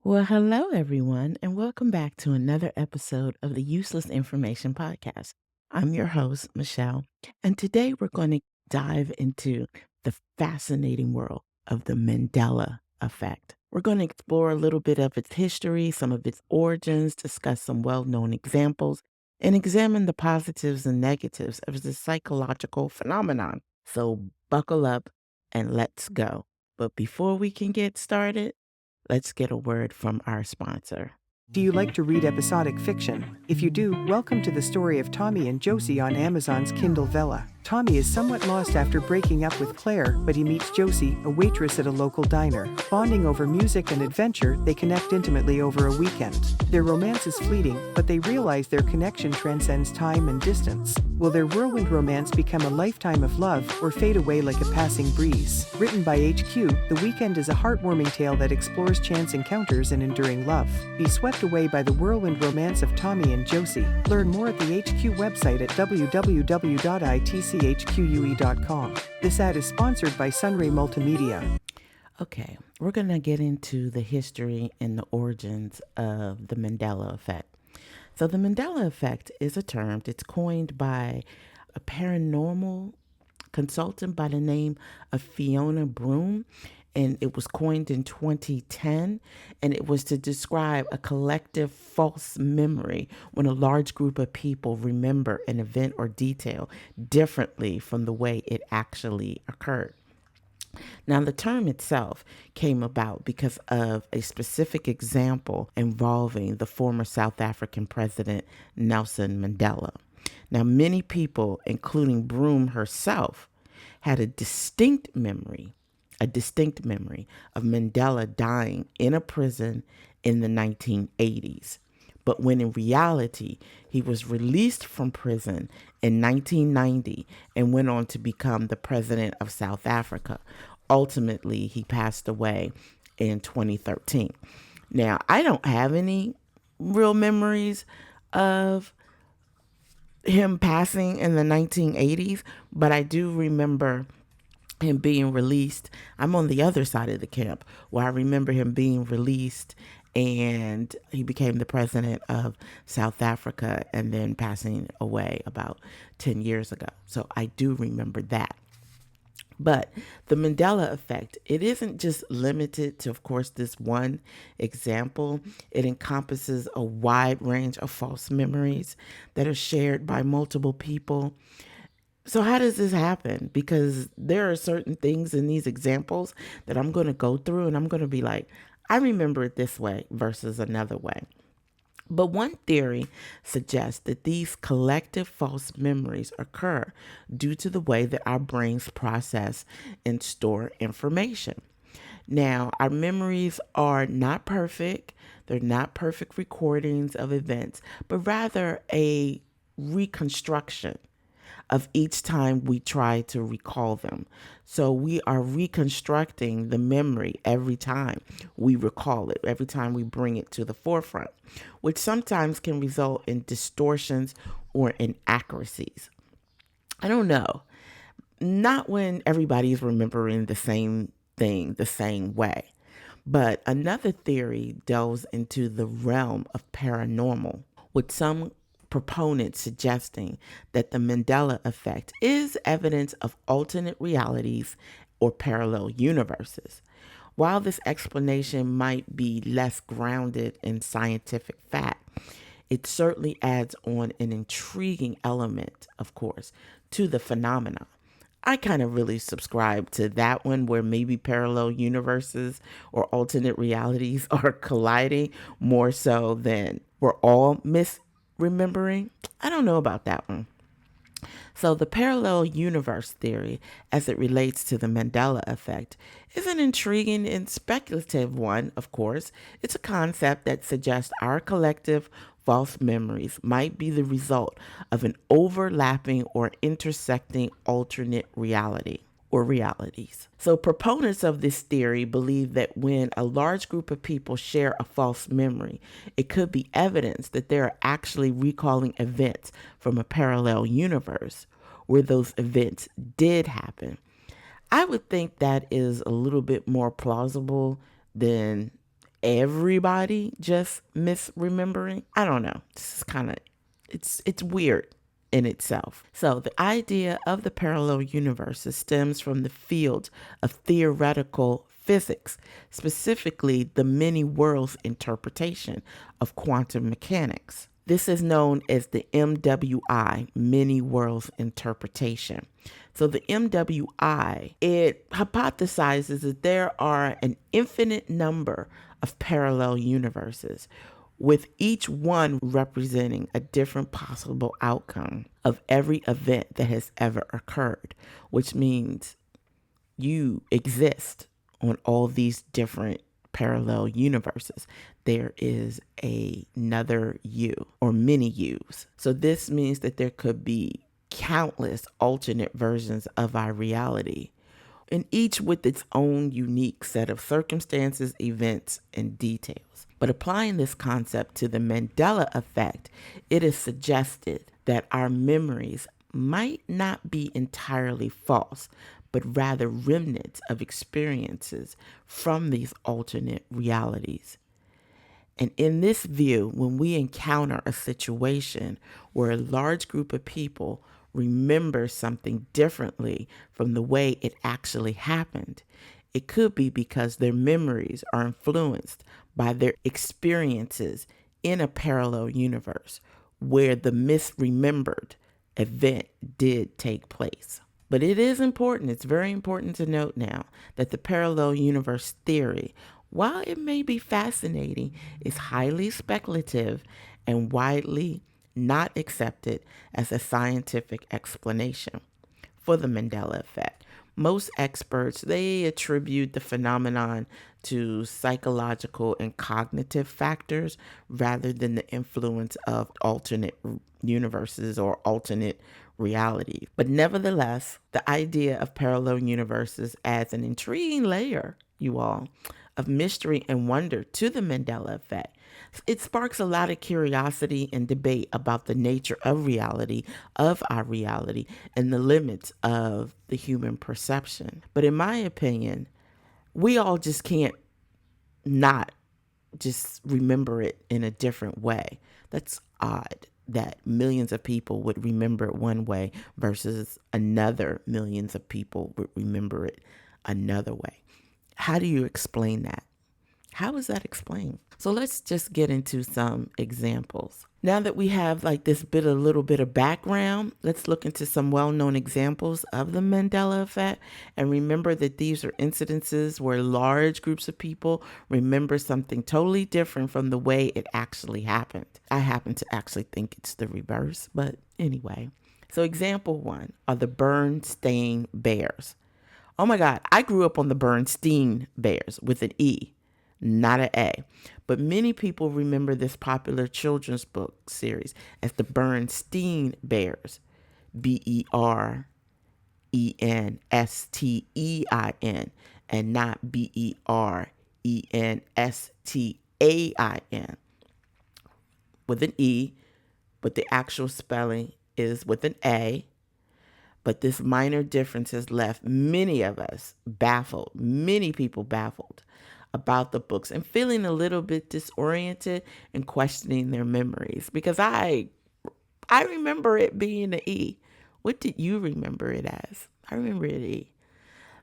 Well, hello, everyone, and welcome back to another episode of the Useless Information Podcast. I'm your host, Michelle, and today we're going to dive into the fascinating world of the Mandela Effect. We're going to explore a little bit of its history, some of its origins, discuss some well known examples, and examine the positives and negatives of this psychological phenomenon. So, buckle up and let's go. But before we can get started, let's get a word from our sponsor. Do you like to read episodic fiction? If you do, welcome to the story of Tommy and Josie on Amazon's Kindle Vella. Tommy is somewhat lost after breaking up with Claire, but he meets Josie, a waitress at a local diner. Bonding over music and adventure, they connect intimately over a weekend. Their romance is fleeting, but they realize their connection transcends time and distance. Will their whirlwind romance become a lifetime of love or fade away like a passing breeze? Written by HQ, The Weekend is a heartwarming tale that explores chance encounters and enduring love. Be swept away by the whirlwind romance of Tommy and Josie. Learn more at the HQ website at www.itchque.com. This ad is sponsored by Sunray Multimedia. Okay, we're going to get into the history and the origins of the Mandela Effect. So, the Mandela Effect is a term that's coined by a paranormal consultant by the name of Fiona Broome, and it was coined in 2010, and it was to describe a collective false memory when a large group of people remember an event or detail differently from the way it actually occurred. Now, the term itself came about because of a specific example involving the former South African president Nelson Mandela. Now, many people, including Broome herself, had a distinct memory of Mandela dying in a prison in the 1980s. But when in reality, he was released from prison in 1990 and went on to become the president of South Africa. Ultimately, he passed away in 2013. Now, I don't have any real memories of him passing in the 1980s, but I do remember him being released. I'm on the other side of the camp where I remember him being released and he became the president of South Africa and then passing away about 10 years ago. So I do remember that. But the Mandela Effect, it isn't just limited to, of course, this one example. It encompasses a wide range of false memories that are shared by multiple people. So how does this happen? Because there are certain things in these examples that I'm going to go through and I'm going to be like, I remember it this way versus another way. But one theory suggests that these collective false memories occur due to the way that our brains process and store information. Now, our memories are not perfect. They're not perfect recordings of events, but rather a reconstruction of each time we try to recall them. So we are reconstructing the memory every time we recall it, every time we bring it to the forefront, which sometimes can result in distortions or inaccuracies. I don't know. Not when everybody's remembering the same thing the same way. But another theory delves into the realm of paranormal, with some proponents suggesting that the Mandela effect is evidence of alternate realities or parallel universes. While this explanation might be less grounded in scientific fact, it certainly adds on an intriguing element, of course, to the phenomenon. I kind of really subscribe to that one where maybe parallel universes or alternate realities are colliding more so than we're all misremembering. I don't know about that one. So, the parallel universe theory, as it relates to the Mandela effect, is an intriguing and speculative one, of course. It's a concept that suggests our collective false memories might be the result of an overlapping or intersecting alternate reality or realities. So, proponents of this theory believe that when a large group of people share a false memory, it could be evidence that they are actually recalling events from a parallel universe where those events did happen. I would think that is a little bit more plausible than everybody just misremembering? I don't know. This is kind of it's weird in itself. So the idea of the parallel universes stems from the field of theoretical physics, specifically the many worlds interpretation of quantum mechanics. This is known as the MWI, many worlds interpretation. So the MWI, it hypothesizes that there are an infinite number of parallel universes, with each one representing a different possible outcome of every event that has ever occurred, which means you exist on all these different parallel universes. There is another you or many yous. So this means that there could be countless alternate versions of our reality, and each with its own unique set of circumstances, events, and details. But applying this concept to the Mandela effect, it is suggested that our memories might not be entirely false, but rather remnants of experiences from these alternate realities. And in this view, when we encounter a situation where a large group of people remember something differently from the way it actually happened, it could be because their memories are influenced by their experiences in a parallel universe where the misremembered event did take place. But it is important, it's very important to note now that the parallel universe theory, while it may be fascinating, is highly speculative and widely not accepted as a scientific explanation for the Mandela effect. Most experts, they attribute the phenomenon to psychological and cognitive factors rather than the influence of alternate universes or alternate reality. But nevertheless, the idea of parallel universes adds an intriguing layer, you all, of mystery and wonder to the Mandela effect. It sparks a lot of curiosity and debate about the nature of reality, of our reality, and the limits of the human perception. But in my opinion, we all just can't not just remember it in a different way. That's odd that millions of people would remember it one way versus another millions of people would remember it another way. How do you explain that? How is that explained? So let's just get into some examples. Now that we have like this little bit of background, let's look into some well-known examples of the Mandela effect. And remember that these are incidences where large groups of people remember something totally different from the way it actually happened. I happen to actually think it's the reverse, but anyway. So example one are the Bernstein Bears. Oh my God, I grew up on the Bernstein Bears with an E, not an A. But many people remember this popular children's book series as the Bernstein Bears, Bernstein, and not Bernstein with an E, but the actual spelling is with an A. But this minor difference has left many of us baffled, many people baffled about the books and feeling a little bit disoriented and questioning their memories, because I remember it being an E. What did you remember it as? I remember it E.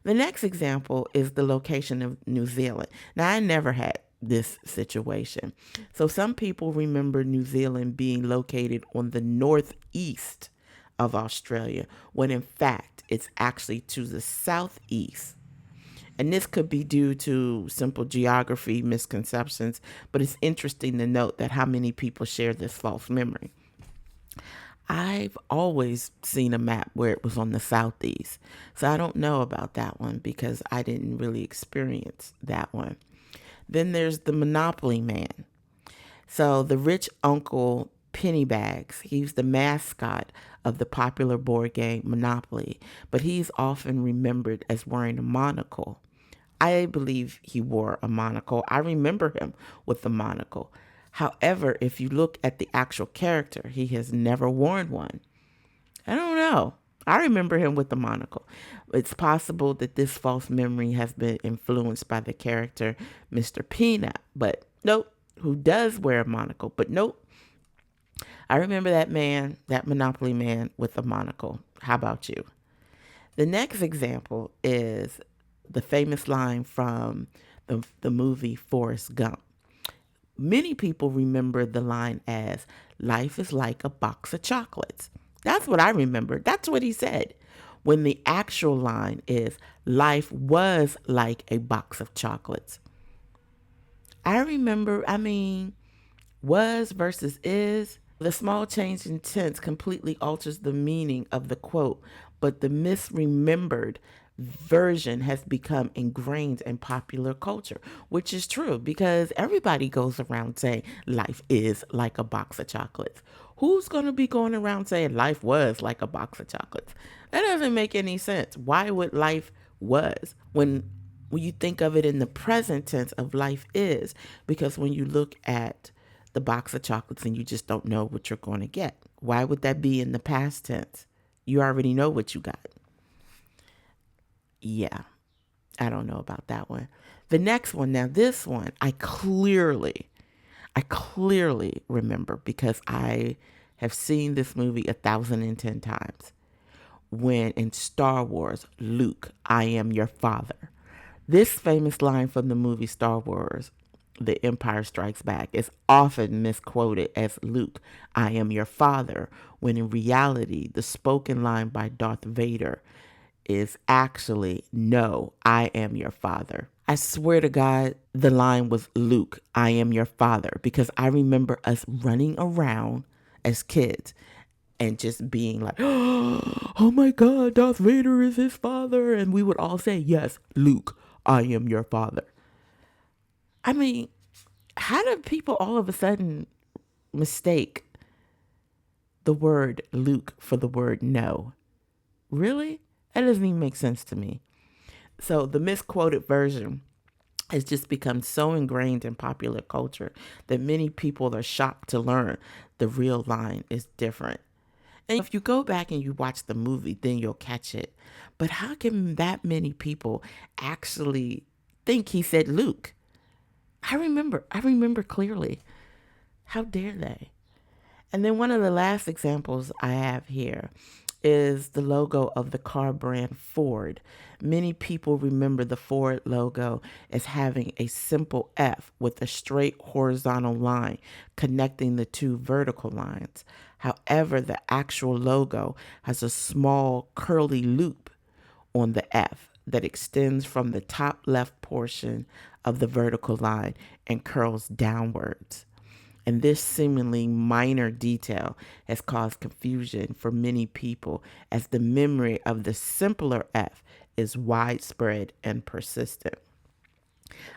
The next example is the location of New Zealand. Now, I never had this situation. So some people remember New Zealand being located on the northeast of Australia, when in fact it's actually to the southeast. And this could be due to simple geography misconceptions, but it's interesting to note that how many people share this false memory. I've always seen a map where it was on the southeast, so I don't know about that one because I didn't really experience that one. Then there's the Monopoly Man. So the rich uncle Pennybags, he's the mascot of the popular board game Monopoly, but he's often remembered as wearing a monocle. I believe he wore a monocle. I remember him with a monocle. However, if you look at the actual character, he has never worn one. I don't know. I remember him with the monocle. It's possible that this false memory has been influenced by the character Mr. Peanut, but nope, who does wear a monocle. But nope, I remember that man, that Monopoly man with a monocle. How about you? The next example is the famous line from the movie Forrest Gump. Many people remember the line as life is like a box of chocolates. That's what I remember. That's what he said. When the actual line is life was like a box of chocolates. I remember, was versus is. The small change in tense completely alters the meaning of the quote, but the misremembered version has become ingrained in popular culture, which is true because everybody goes around saying life is like a box of chocolates. Who's going to be going around saying life was like a box of chocolates? That doesn't make any sense. Why would life was when you think of it in the present tense of life is? Because when you look at the box of chocolates and you just don't know what you're going to get. Why would that be in the past tense? You already know what you got. Yeah, I don't know about that one. The next one, now this one, I clearly remember because I have seen this movie 1,010 times. When in Star Wars, Luke, I am your father. This famous line from the movie Star Wars, The Empire Strikes Back, is often misquoted as Luke, I am your father, when in reality, the spoken line by Darth Vader is actually, no, I am your father. I swear to God, the line was Luke, I am your father, because I remember us running around as kids and just being like, oh my God, Darth Vader is his father. And we would all say, yes, Luke, I am your father. I mean, how do people all of a sudden mistake the word Luke for the word no? Really? That doesn't even make sense to me. So the misquoted version has just become so ingrained in popular culture that many people are shocked to learn the real line is different. And if you go back and you watch the movie, then you'll catch it. But how can that many people actually think he said Luke? I remember clearly. How dare they? And then one of the last examples I have here is the logo of the car brand Ford. Many people remember the Ford logo as having a simple F with a straight horizontal line connecting the two vertical lines. However, the actual logo has a small curly loop on the F that extends from the top left portion of the vertical line and curls downwards. And this seemingly minor detail has caused confusion for many people as the memory of the simpler F is widespread and persistent.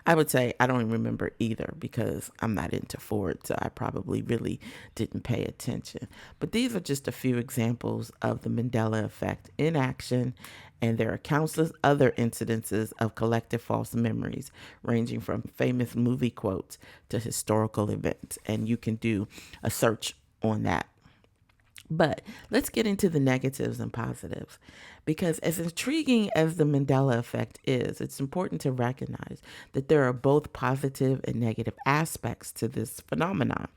I would say I don't remember either because I'm not into Ford, so I probably really didn't pay attention. But these are just a few examples of the Mandela effect in action, and there are countless other incidences of collective false memories, ranging from famous movie quotes to historical events. And you can do a search on that. But let's get into the negatives and positives. Because as intriguing as the Mandela effect is, it's important to recognize that there are both positive and negative aspects to this phenomenon.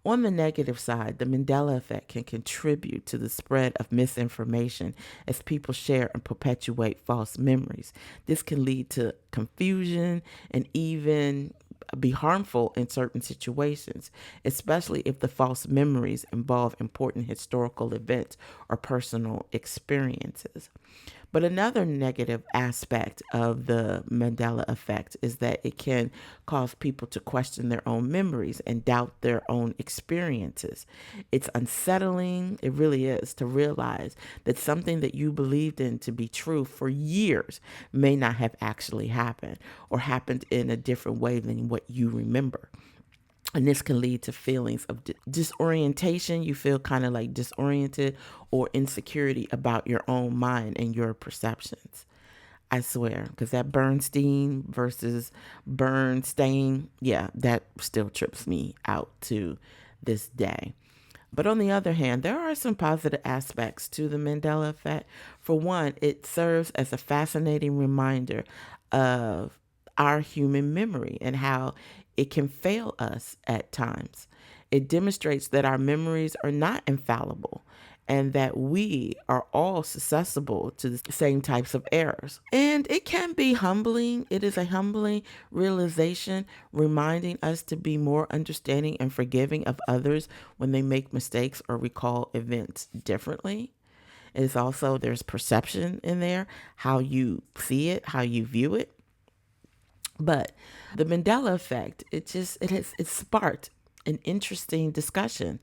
On the negative side, the Mandela effect can contribute to the spread of misinformation as people share and perpetuate false memories. This can lead to confusion and even be harmful in certain situations, especially if the false memories involve important historical events or personal experiences. But another negative aspect of the Mandela effect is that it can cause people to question their own memories and doubt their own experiences. It's unsettling, it really is, to realize that something that you believed in to be true for years may not have actually happened or happened in a different way than what you remember. And this can lead to feelings of disorientation. You feel kind of like disoriented or insecurity about your own mind and your perceptions. I swear, because that Bernstein versus Bernstein, yeah, that still trips me out to this day. But on the other hand, there are some positive aspects to the Mandela effect. For one, it serves as a fascinating reminder of our human memory and how it can fail us at times. It demonstrates that our memories are not infallible and that we are all susceptible to the same types of errors. And it can be humbling. It is a humbling realization, reminding us to be more understanding and forgiving of others when they make mistakes or recall events differently. It's also, there's perception in there, how you see it, how you view it. But the Mandela effect, it sparked an interesting discussion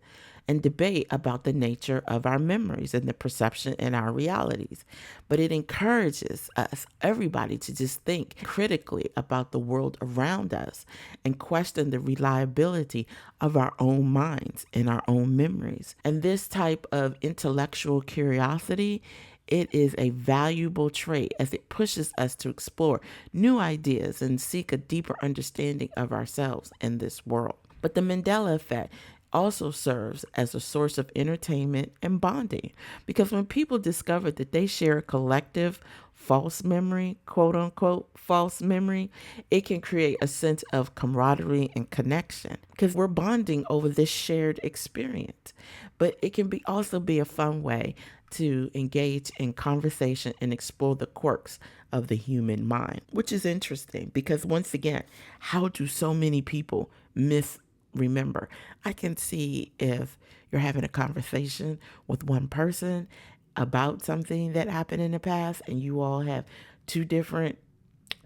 and debate about the nature of our memories and the perception in our realities. But it encourages us, everybody, to just think critically about the world around us and question the reliability of our own minds and our own memories. And this type of intellectual curiosity, it is a valuable trait as it pushes us to explore new ideas and seek a deeper understanding of ourselves in this world. But the Mandela effect also serves as a source of entertainment and bonding, because when people discover that they share a collective false memory, quote unquote false memory, it can create a sense of camaraderie and connection because we're bonding over this shared experience. But it can be also be a fun way to engage in conversation and explore the quirks of the human mind, which is interesting because, once again, how do so many people misremember? I can see if you're having a conversation with one person about something that happened in the past and you all have two different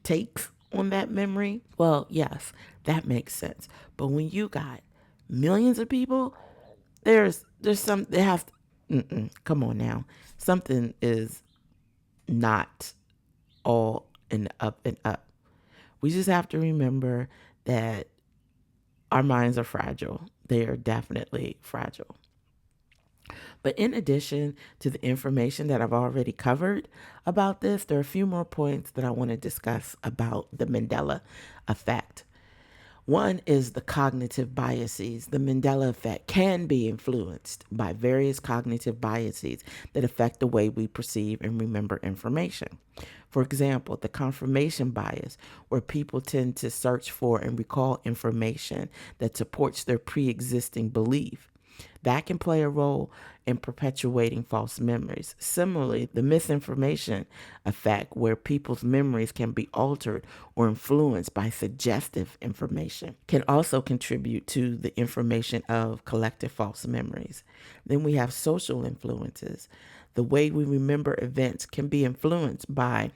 takes on that memory. Well, yes, that makes sense. But when you got millions of people, there's some they have come on now. Something is not all in the up and up. We just have to remember that our minds are fragile. They are definitely fragile. But in addition to the information that I've already covered about this, there are a few more points that I want to discuss about the Mandela effect. One is the cognitive biases. The Mandela effect can be influenced by various cognitive biases that affect the way we perceive and remember information. For example, the confirmation bias, where people tend to search for and recall information that supports their pre existing belief. That can play a role in perpetuating false memories. Similarly, the misinformation effect, where people's memories can be altered or influenced by suggestive information, can also contribute to the information of collective false memories. Then we have social influences. The way we remember events can be influenced by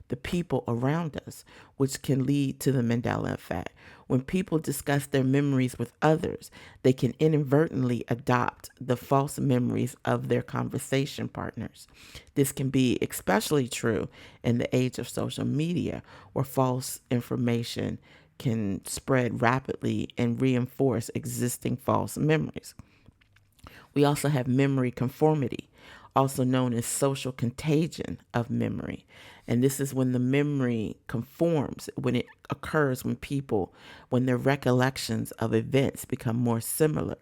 the people around us, which can lead to the Mandela effect. When people discuss their memories with others, they can inadvertently adopt the false memories of their conversation partners. This can be especially true in the age of social media, where false information can spread rapidly and reinforce existing false memories. We also have memory conformity, also known as social contagion of memory. And this is when the memory conforms, when it occurs when their recollections of events become more similar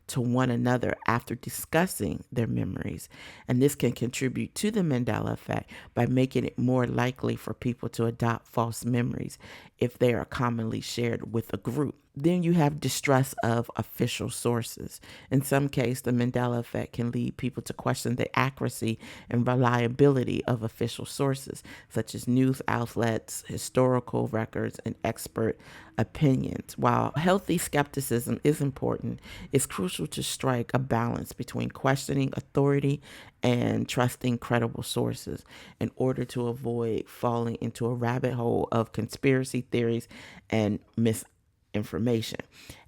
to one another after discussing their memories. And this can contribute to the Mandela effect by making it more likely for people to adopt false memories if they are commonly shared with a group. Then you have distrust of official sources. In some cases, the Mandela effect can lead people to question the accuracy and reliability of official sources, such as news outlets, historical records, and expert opinions. While healthy skepticism is important, it's crucial to strike a balance between questioning authority and trusting credible sources in order to avoid falling into a rabbit hole of conspiracy theories and misinformation.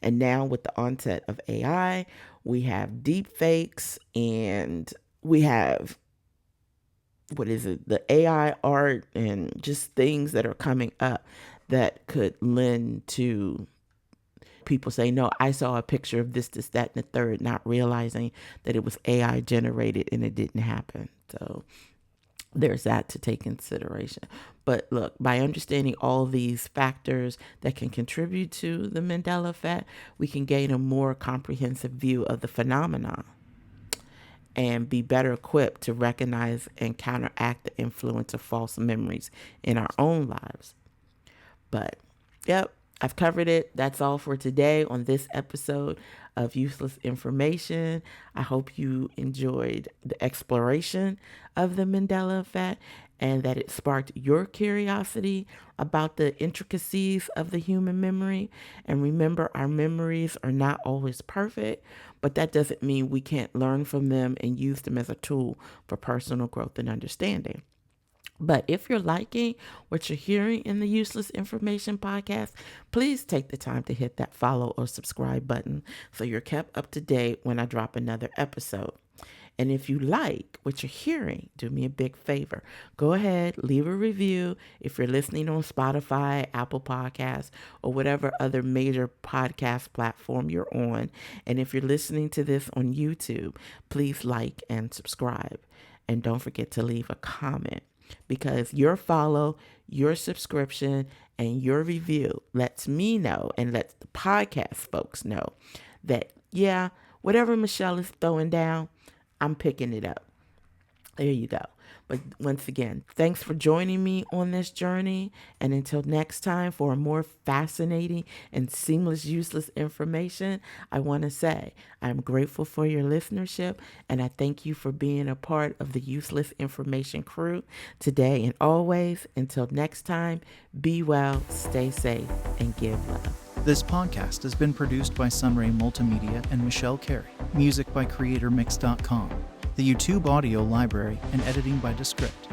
And now, with the onset of AI, we have deep fakes and we have the AI art and just things that are coming up that could lend to people say, no, I saw a picture of this, that, and the third, not realizing that it was AI generated and it didn't happen. So there's that to take consideration. But look, by understanding all these factors that can contribute to the Mandela effect, we can gain a more comprehensive view of the phenomenon and be better equipped to recognize and counteract the influence of false memories in our own lives. But, yep, I've covered it. That's all for today on this episode of Useless Information. I hope you enjoyed the exploration of the Mandela effect and that it sparked your curiosity about the intricacies of the human memory. And remember, our memories are not always perfect, but that doesn't mean we can't learn from them and use them as a tool for personal growth and understanding. But if you're liking what you're hearing in the Useless Information podcast, please take the time to hit that follow or subscribe button so you're kept up to date when I drop another episode. And if you like what you're hearing, do me a big favor. Go ahead, leave a review if you're listening on Spotify, Apple Podcasts, or whatever other major podcast platform you're on. And if you're listening to this on YouTube, please like and subscribe. And don't forget to leave a comment, because your follow, your subscription, and your review lets me know and lets the podcast folks know that, yeah, whatever Michelle is throwing down, I'm picking it up. There you go. But once again, thanks for joining me on this journey. And until next time, for a more fascinating and seamless, useless information, I want to say I'm grateful for your listenership, and I thank you for being a part of the Useless Information crew today and always. Until next time, be well, stay safe, and give love. This podcast has been produced by Sunray Multimedia and Michelle Carey. Music by CreatorMix.com. The YouTube audio library and editing by Descript.